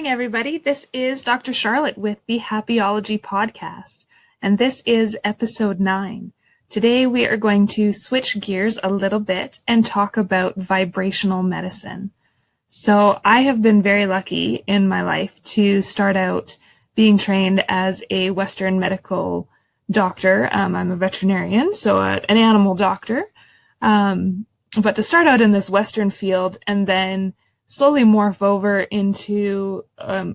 Everybody, this is Dr. Charlotte with the Happy-ology podcast, and this is episode 9. Today we are going to switch gears a little bit and talk about vibrational medicine. So I have been very lucky in my life to start out being trained as a Western medical doctor. I'm a veterinarian, so an animal doctor, but to start out in this Western field and then slowly morph over into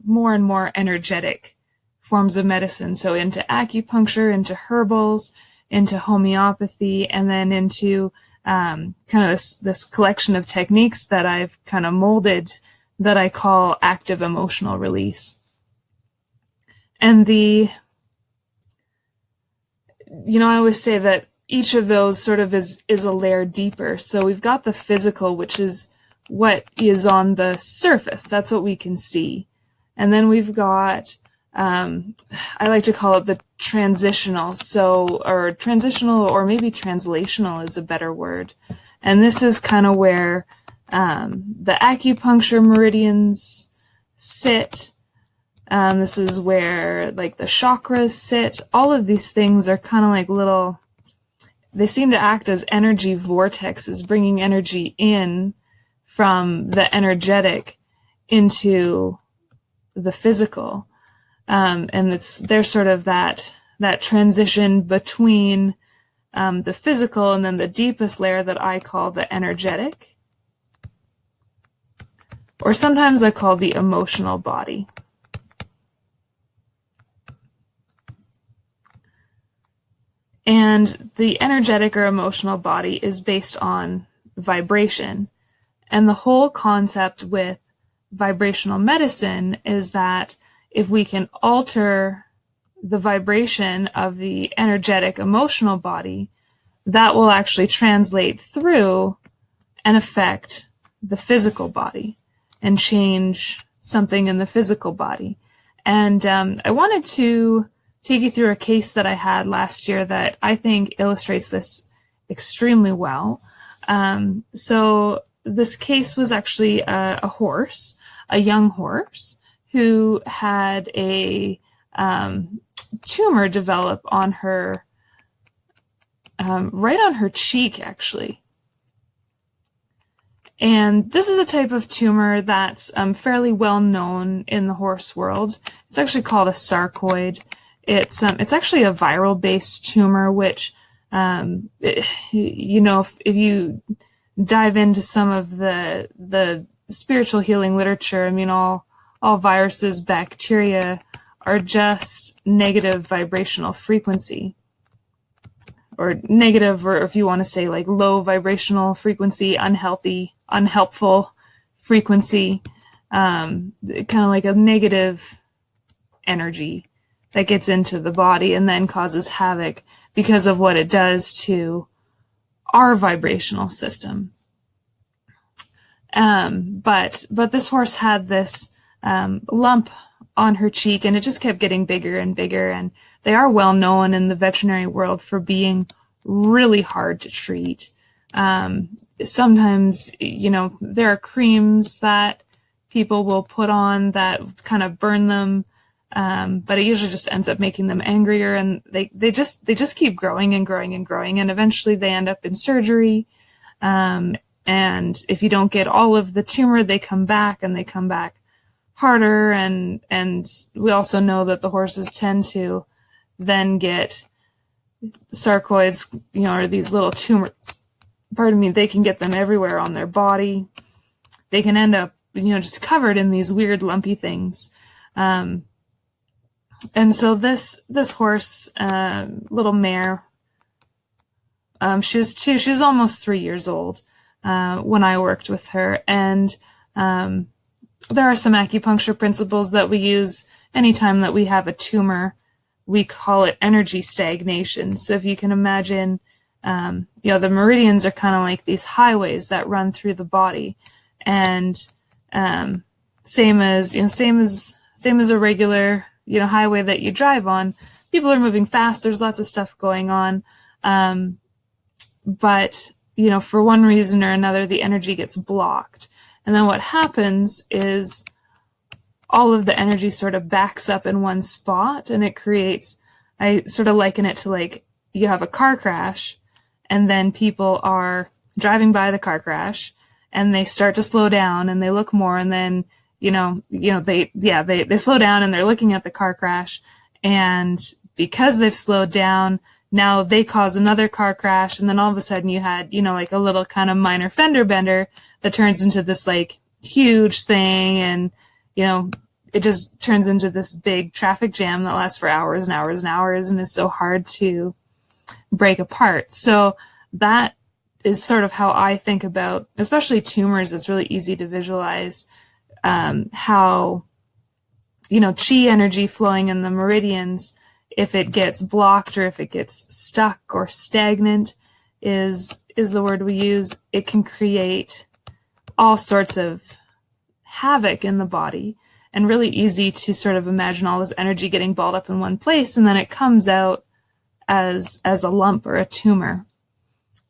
more and more energetic forms of medicine. So into acupuncture, into herbals, into homeopathy, and then into kind of this collection of techniques that I've kind of molded that I call active emotional release. And I always say that each of those sort of is a layer deeper. So we've got the physical, which is what is on the surface. That's what we can see. And then we've got, I like to call it the transitional. Or transitional, or maybe translational is a better word. And this is kind of where the acupuncture meridians sit. This is where like the chakras sit. All of these things are kind of like they seem to act as energy vortexes, bringing energy in from the energetic into the physical. And they're sort of that transition between the physical and then the deepest layer that I call the energetic, or sometimes I call the emotional body. And the energetic or emotional body is based on vibration. And the whole concept with vibrational medicine is that if we can alter the vibration of the energetic emotional body, that will actually translate through and affect the physical body and change something in the physical body. And I wanted to take you through a case that I had last year that I think illustrates this extremely well. So this case was actually a young horse, who had a tumor develop on her, right on her cheek, actually. And this is a type of tumor that's fairly well known in the horse world. It's actually called a sarcoid. It's actually a viral-based tumor, which, if you dive into some of the spiritual healing literature, I mean, all viruses, bacteria are just negative vibrational frequency, or negative, or if you want to say like low vibrational frequency, unhelpful frequency, kind of like a negative energy that gets into the body and then causes havoc because of what it does to our vibrational system. But this horse had this lump on her cheek, and it just kept getting bigger and bigger. And they are well known in the veterinary world for being really hard to treat. Sometimes, there are creams that people will put on that kind of burn them. But it usually just ends up making them angrier, and they just keep growing and growing and growing, and eventually they end up in surgery. And if you don't get all of the tumor, they come back, and they come back harder. And we also know that the horses tend to then get sarcoids, or these little tumors. Pardon me, they can get them everywhere on their body. They can end up, just covered in these weird lumpy things. And so this horse, little mare, she was almost 3 years old when I worked with her. And there are some acupuncture principles that we use anytime that we have a tumor. We call it energy stagnation. So if you can imagine, the meridians are kind of like these highways that run through the body. And same as a regular highway that you drive on, people are moving fast, there's lots of stuff going on, but for one reason or another the energy gets blocked, and then what happens is all of the energy sort of backs up in one spot, and it creates, I sort of liken it to like you have a car crash, and then people are driving by the car crash, and they start to slow down, and they look more, and then they slow down, and they're looking at the car crash, and because they've slowed down, now they cause another car crash, and then all of a sudden you had, like a little kind of minor fender bender that turns into this like huge thing, and it just turns into this big traffic jam that lasts for hours and hours and hours and is so hard to break apart. So that is sort of how I think about, especially tumors. It's really easy to visualize how, chi energy flowing in the meridians, if it gets blocked or if it gets stuck or stagnant is the word we use, it can create all sorts of havoc in the body, and really easy to sort of imagine all this energy getting balled up in one place, and then it comes out as a lump or a tumor.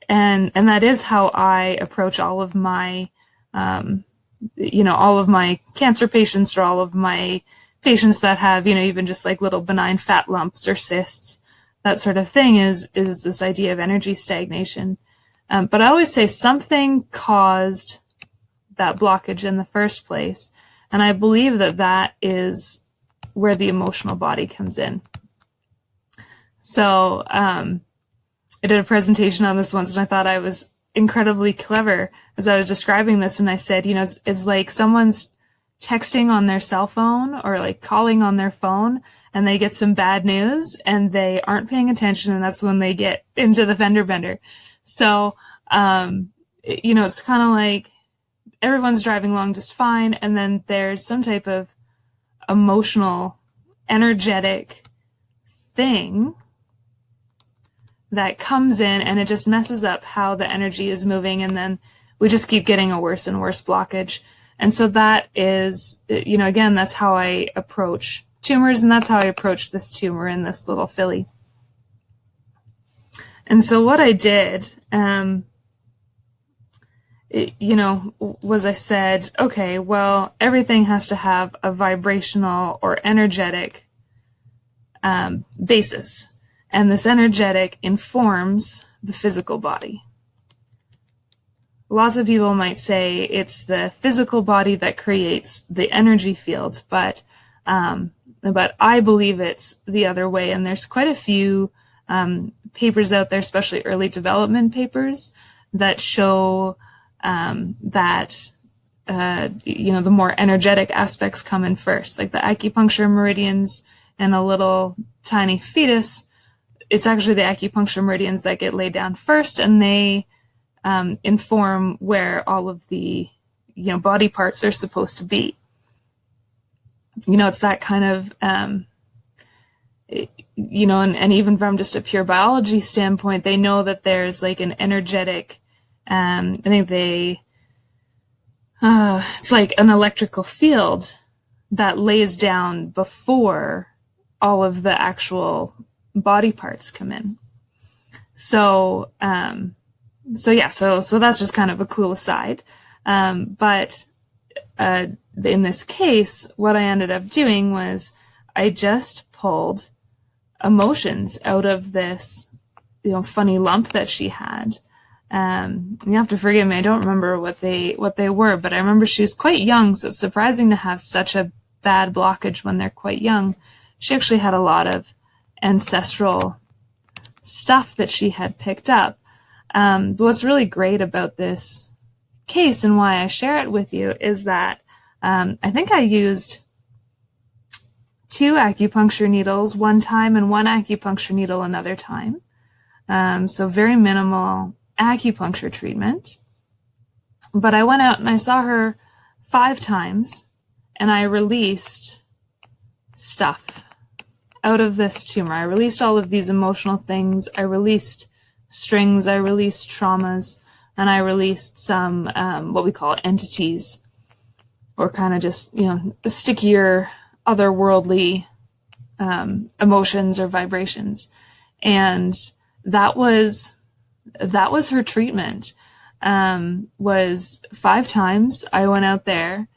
And that is how I approach all of my all of my cancer patients, or all of my patients that have, even just like little benign fat lumps or cysts, that sort of thing, is this idea of energy stagnation. But I always say something caused that blockage in the first place. And I believe that is where the emotional body comes in. So I did a presentation on this once, and I thought I was incredibly clever as I was describing this. And I said, it's like someone's texting on their cell phone or like calling on their phone, and they get some bad news and they aren't paying attention, and that's when they get into the fender bender. So, it's kind of like everyone's driving along just fine, and then there's some type of emotional, energetic thing that comes in, and it just messes up how the energy is moving, and then we just keep getting a worse and worse blockage. And so that is, again, that's how I approach tumors, and that's how I approach this tumor in this little filly. And so what I did, was I said, okay, well, everything has to have a vibrational or energetic basis. And this energetic informs the physical body. Lots of people might say it's the physical body that creates the energy field, but I believe it's the other way. And there's quite a few papers out there, especially early development papers, that show that the more energetic aspects come in first, like the acupuncture meridians and a little tiny fetus. It's actually the acupuncture meridians that get laid down first, and they inform where all of the body parts are supposed to be. It's that kind of and even from just a pure biology standpoint, they know that there's like an energetic, I think it's like an electrical field that lays down before all of the actual body parts come in. So that's just kind of a cool aside. But in this case, what I ended up doing was I just pulled emotions out of this, funny lump that she had. You have to forgive me, I don't remember what they were, but I remember she was quite young, so it's surprising to have such a bad blockage when they're quite young. She actually had a lot of ancestral stuff that she had picked up. But what's really great about this case and why I share it with you is that I think I used 2 acupuncture needles one time and 1 acupuncture needle another time. So very minimal acupuncture treatment. But I went out and I saw her 5 times, and I released stuff out of this tumor. I released all of these emotional things. I released strings. I released traumas, and I released some what we call entities, or kind of just stickier, otherworldly emotions or vibrations. And that was her treatment. Was 5 times I went out there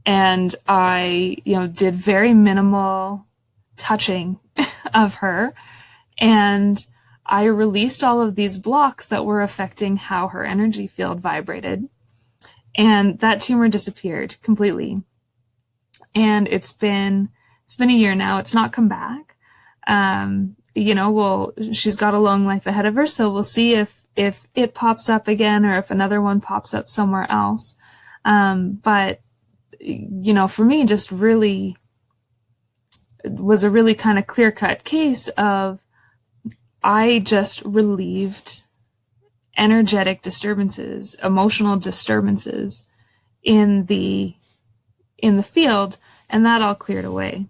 and I, did very minimal touching of her, and I released all of these blocks that were affecting how her energy field vibrated, and that tumor disappeared completely. And it's been a year now. It's not come back. She's got a long life ahead of her, so we'll see if it pops up again or if another one pops up somewhere else. But for me, just really, it was a really kind of clear-cut case of I just relieved energetic disturbances, emotional disturbances in the field, and that all cleared away.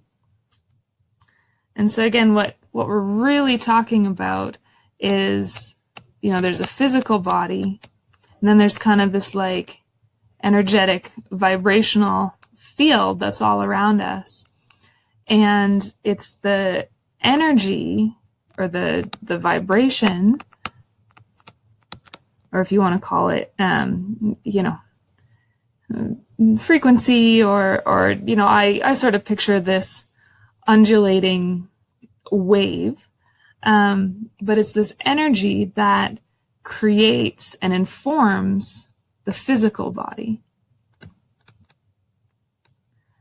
And so again, what we're really talking about is, there's a physical body, and then there's kind of this like energetic vibrational field that's all around us. And it's the energy or the vibration, or if you want to call it, frequency, or I sort of picture this undulating wave, but it's this energy that creates and informs the physical body,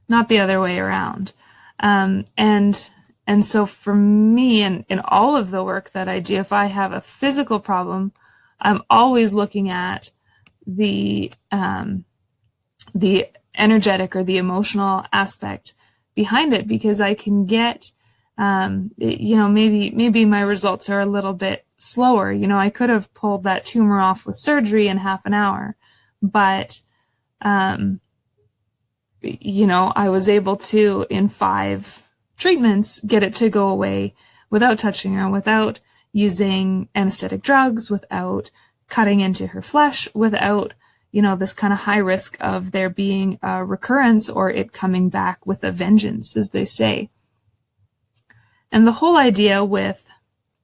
not the other way around. And so for me, in all of the work that I do, if I have a physical problem, I'm always looking at the energetic or the emotional aspect behind it, because I can get, maybe my results are a little bit slower. I could have pulled that tumor off with surgery in half an hour, but, I was able to, in 5 treatments, get it to go away without touching her, without using anesthetic drugs, without cutting into her flesh, without, this kind of high risk of there being a recurrence or it coming back with a vengeance, as they say. And the whole idea with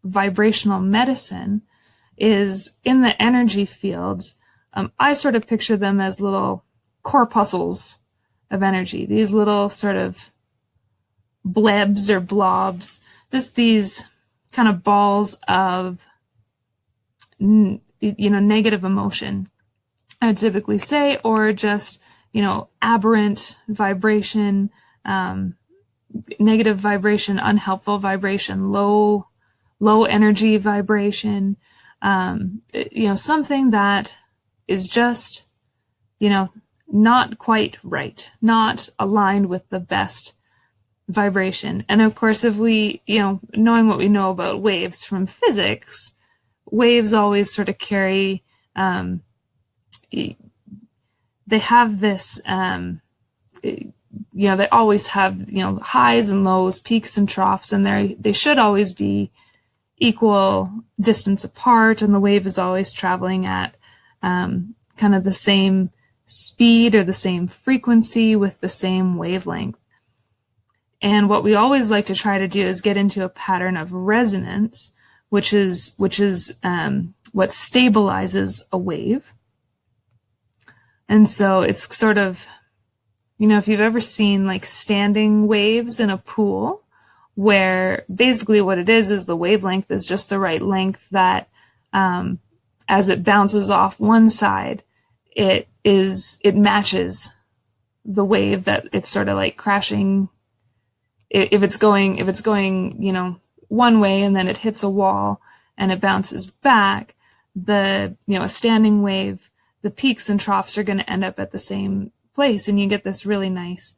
vibrational medicine is, in the energy fields, I sort of picture them as little corpuscles of energy, these little sort of blebs or blobs, just these kind of balls of, negative emotion, I would typically say, or just, aberrant vibration, negative vibration, unhelpful vibration, low energy vibration, something that is just, not quite right, not aligned with the best vibration. And of course, if we, knowing what we know about waves from physics, waves always sort of carry, they have this, they always have, highs and lows, peaks and troughs, and they should always be equal distance apart, and the wave is always traveling at kind of the same speed or the same frequency with the same wavelength. And what we always like to try to do is get into a pattern of resonance, which is what stabilizes a wave. And so it's sort of, if you've ever seen like standing waves in a pool, where basically what it is the wavelength is just the right length that, as it bounces off one side, it matches the wave that it's sort of like crashing. If it's going, one way and then it hits a wall and it bounces back, a standing wave, the peaks and troughs are going to end up at the same place, and you get this really nice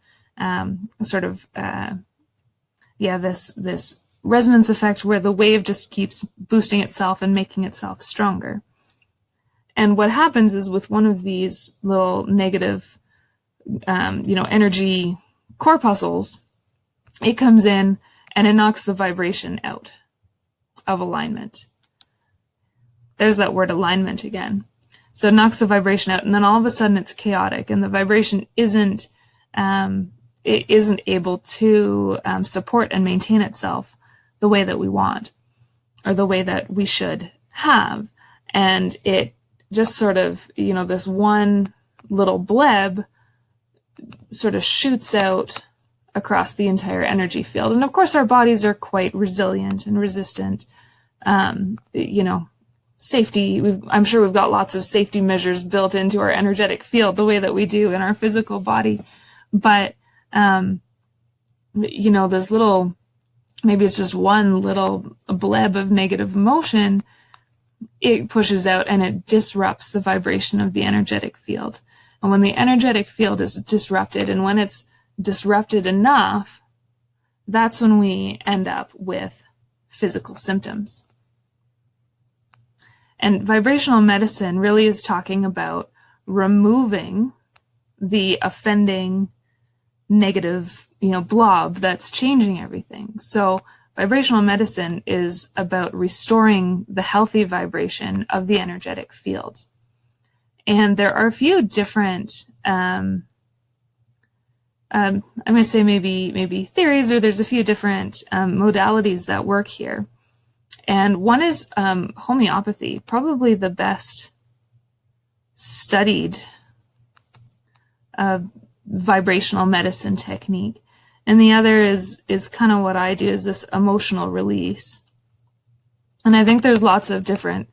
this resonance effect where the wave just keeps boosting itself and making itself stronger. And what happens is, with one of these little negative energy corpuscles, it comes in and it knocks the vibration out of alignment. There's that word alignment again. So it knocks the vibration out, and then all of a sudden it's chaotic, and the vibration isn't able to support and maintain itself the way that we want, or the way that we should have. And it just sort of, this one little bleb sort of shoots out across the entire energy field. And of course, our bodies are quite resilient and resistant. Safety, I'm sure we've got lots of safety measures built into our energetic field the way that we do in our physical body. But, this little, maybe it's just one little bleb of negative emotion, it pushes out and it disrupts the vibration of the energetic field. And when the energetic field is disrupted, and when it's disrupted enough, that's when we end up with physical symptoms. And vibrational medicine really is talking about removing the offending negative, blob that's changing everything. So vibrational medicine is about restoring the healthy vibration of the energetic field. And there are a few different, I'm going to say maybe theories, or there's a few different modalities that work here. And one is homeopathy, probably the best studied vibrational medicine technique. And the other is kind of what I do, is this emotional release. And I think there's lots of different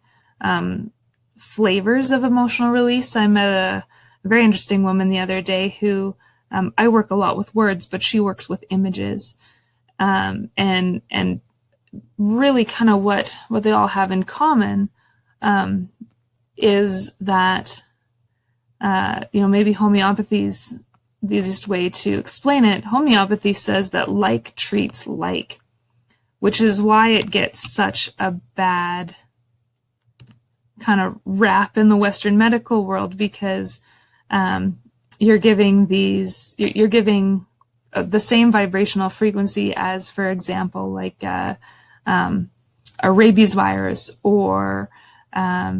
flavors of emotional release. I met a very interesting woman the other day who, I work a lot with words, but she works with images. And really kind of what they all have in common is that, maybe homeopathy's the easiest way to explain it. Homeopathy says that like treats like, which is why it gets such a bad kind of rap in the Western medical world, because you're giving the same vibrational frequency as, for example, like a rabies virus, or a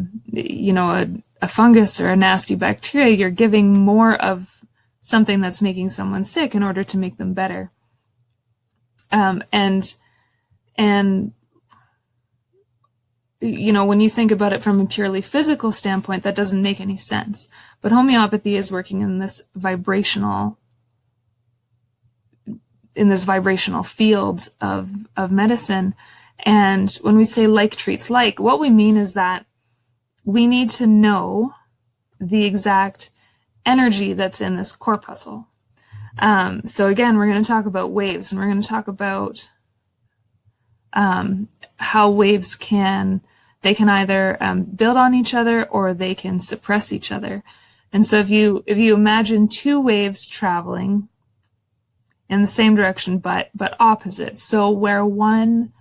fungus or a nasty bacteria. You're giving more of something that's making someone sick in order to make them better. And when you think about it from a purely physical standpoint, that doesn't make any sense. But homeopathy is working in this vibrational field of medicine. And when we say like treats like, what we mean is that we need to know the exact energy that's in this corpuscle. So again, we're going to talk about waves, and we're going to talk about how waves can either build on each other, or they can suppress each other. And so if you imagine two waves traveling in the same direction but opposite, so where one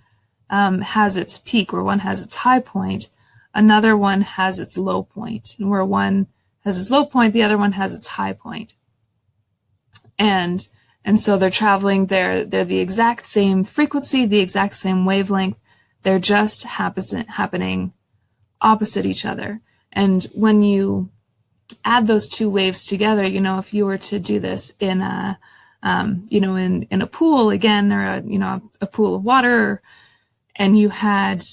has its peak, where one has its high point, another one has its low point, and where one has its low point, the other one has its high point. And so they're traveling, they're the exact same frequency, the exact same wavelength, they're just happening opposite each other. And when you add those two waves together, if you were to do this in a in a pool again, or a pool of water, and you had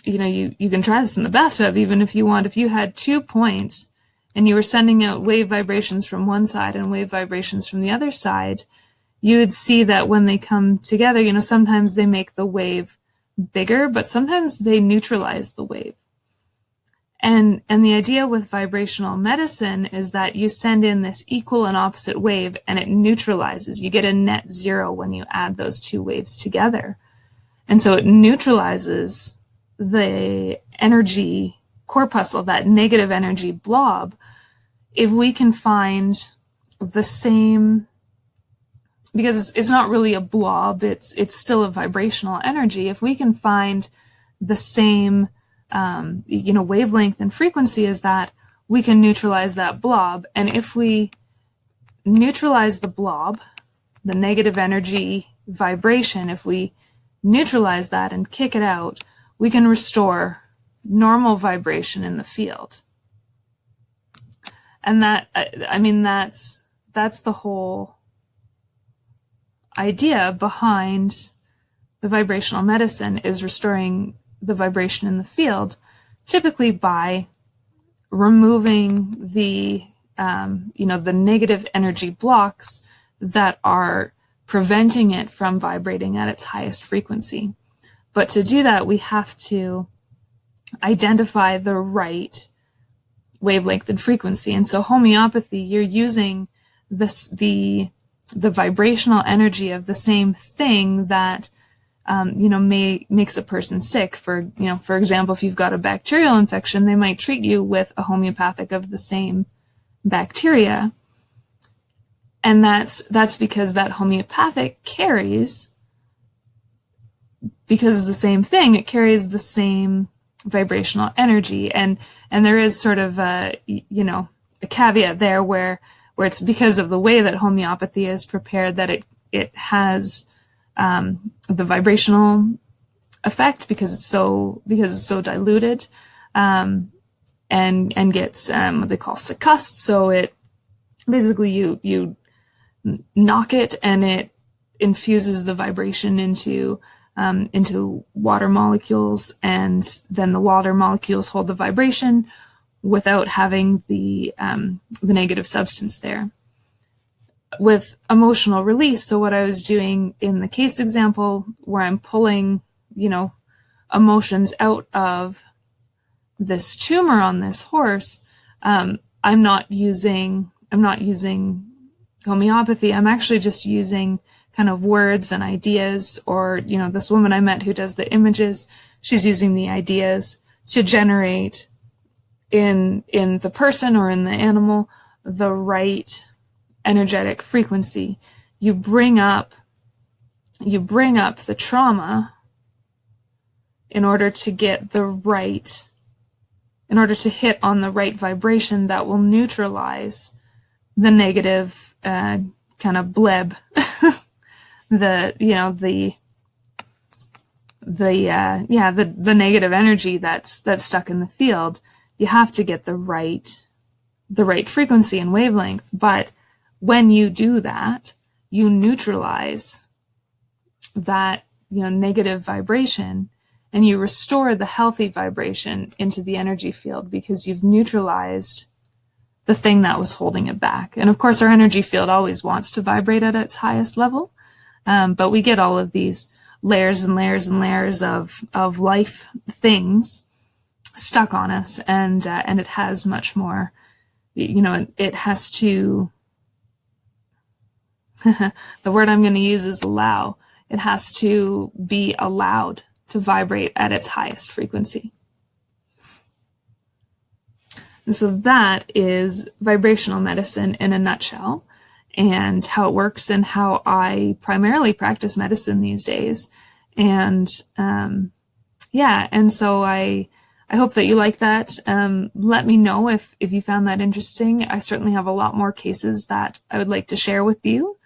you can try this in the bathtub even if you want. If you had 2 points and you were sending out wave vibrations from one side and wave vibrations from the other side, you would see that when they come together, sometimes they make the wave bigger, but sometimes they neutralize the wave. And the idea with vibrational medicine is that you send in this equal and opposite wave, and it neutralizes. You get a net zero when you add those two waves together. And so it neutralizes the energy corpuscle, that negative energy blob. If we can find the same, because it's not really a blob, it's still a vibrational energy. If we can find the same wavelength and frequency as that, we can neutralize that blob. And if we neutralize the blob, the negative energy vibration, if we neutralize that and kick it out, we can restore normal vibration in the field. And that's the whole idea behind the vibrational medicine, is restoring the vibration in the field, typically by removing the the negative energy blocks that are preventing it from vibrating at its highest frequency. But to do that, we have to identify the right wavelength and frequency. And so homeopathy, you're using the vibrational energy of the same thing that makes a person sick. For example, if you've got a bacterial infection, they might treat you with a homeopathic of the same bacteria. And that's because that homeopathic carries, because it's the same thing, it carries the same vibrational energy. And there is sort of a caveat there where it's because of the way that homeopathy is prepared that it has the vibrational effect because it's so diluted, and gets what they call succussed. So it basically you knock it and it infuses the vibration into water molecules, and then the water molecules hold the vibration without having the negative substance there. With emotional release, so what I was doing in the case example where I'm pulling, emotions out of this tumor on this horse, I'm not using homeopathy. I'm actually just using kind of words and ideas, or this woman I met who does the images, she's using the ideas to generate in the person or in the animal the right energetic frequency. You bring up the trauma in order to hit on the right vibration that will neutralize the negative kind of bleb, the negative energy that's stuck in the field. You have to get the right frequency and wavelength. But when you do that, you neutralize that negative vibration, and you restore the healthy vibration into the energy field because you've neutralized the thing that was holding it back. And of course, our energy field always wants to vibrate at its highest level, but we get all of these layers and layers and layers of life things stuck on us, and it has much more. It has to. The word I'm going to use is allow. It has to be allowed to vibrate at its highest frequency. And so that is vibrational medicine in a nutshell, and how it works and how I primarily practice medicine these days. And and so I hope that you like that. Let me know if you found that interesting. I certainly have a lot more cases that I would like to share with you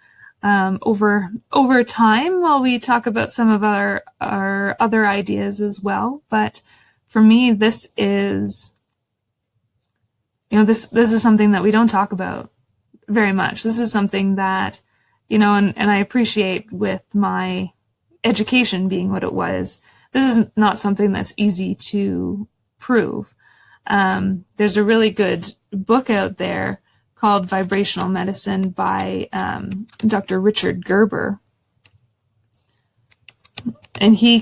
over time while we talk about some of our other ideas as well. But for me, this is this is something that we don't talk about very much. This is something that and I appreciate, with my education being what it was, this is not something that's easy to prove. There's a really good book out there called Vibrational Medicine by Dr. Richard Gerber. And he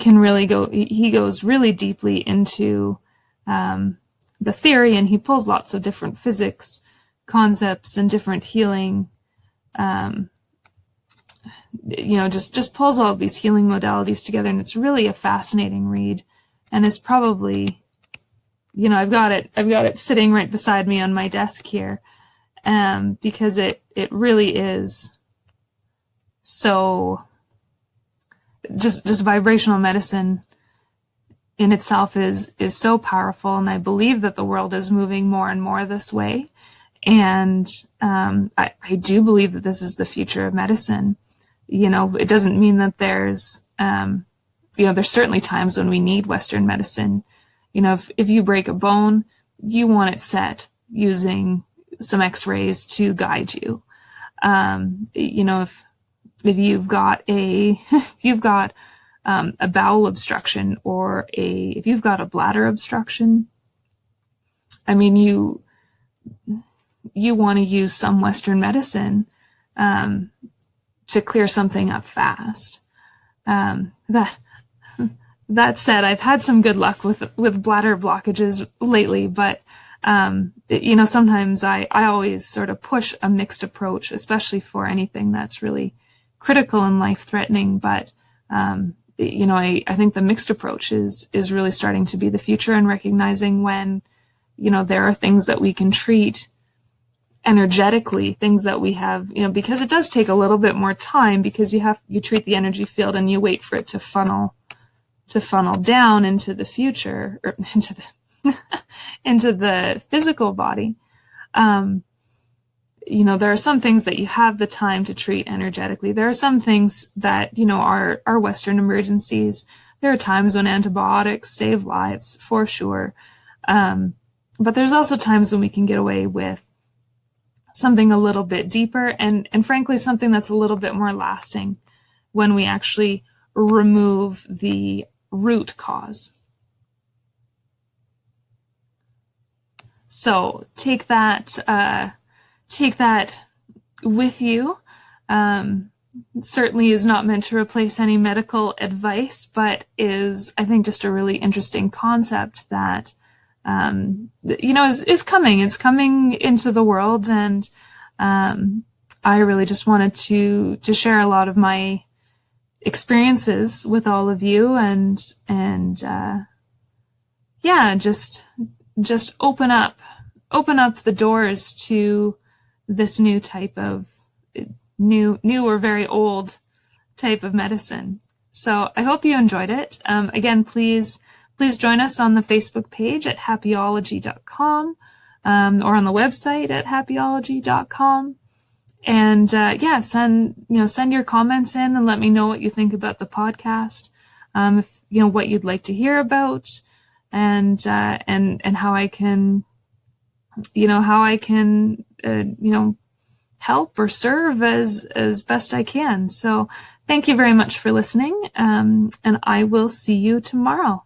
goes really deeply into the theory, and he pulls lots of different physics concepts and different healing, just pulls all of these healing modalities together. And it's really a fascinating read, and it's probably, I've got it sitting right beside me on my desk here. Because it really is so, just vibrational medicine in itself is so powerful, and I believe that the world is moving more and more this way. And I do believe that this is the future of medicine. It doesn't mean that there's certainly times when we need Western medicine. If you break a bone, you want it set using some x-rays to guide you. If you've got a bowel obstruction, or if you've got a bladder obstruction, you want to use some Western medicine to clear something up fast. That said, I've had some good luck with bladder blockages lately, but sometimes I always sort of push a mixed approach, especially for anything that's really critical and life-threatening. But I think the mixed approach is really starting to be the future, and recognizing when there are things that we can treat energetically, things that we have, because it does take a little bit more time, because you treat the energy field and you wait for it to funnel down into the future, or into the physical body. There are some things that you have the time to treat energetically. There are some things that, are Western emergencies. There are times when antibiotics save lives, for sure. But there's also times when we can get away with something a little bit deeper, and frankly, something that's a little bit more lasting, when we actually remove the root cause. So take that with you. Certainly is not meant to replace any medical advice, but is, I think, just a really interesting concept that is coming. It's coming into the world, and I really just wanted to share a lot of my experiences with all of you, and just open up the doors to this new type of new or very old type of medicine. So I hope you enjoyed it. Again, please join us on the Facebook page at Happy-ology.com, or on the website at Happy-ology.com. And send your comments in and let me know what you think about the podcast. If what you'd like to hear about, and how I can help or serve as best I can. So thank you very much for listening, and I will see you tomorrow.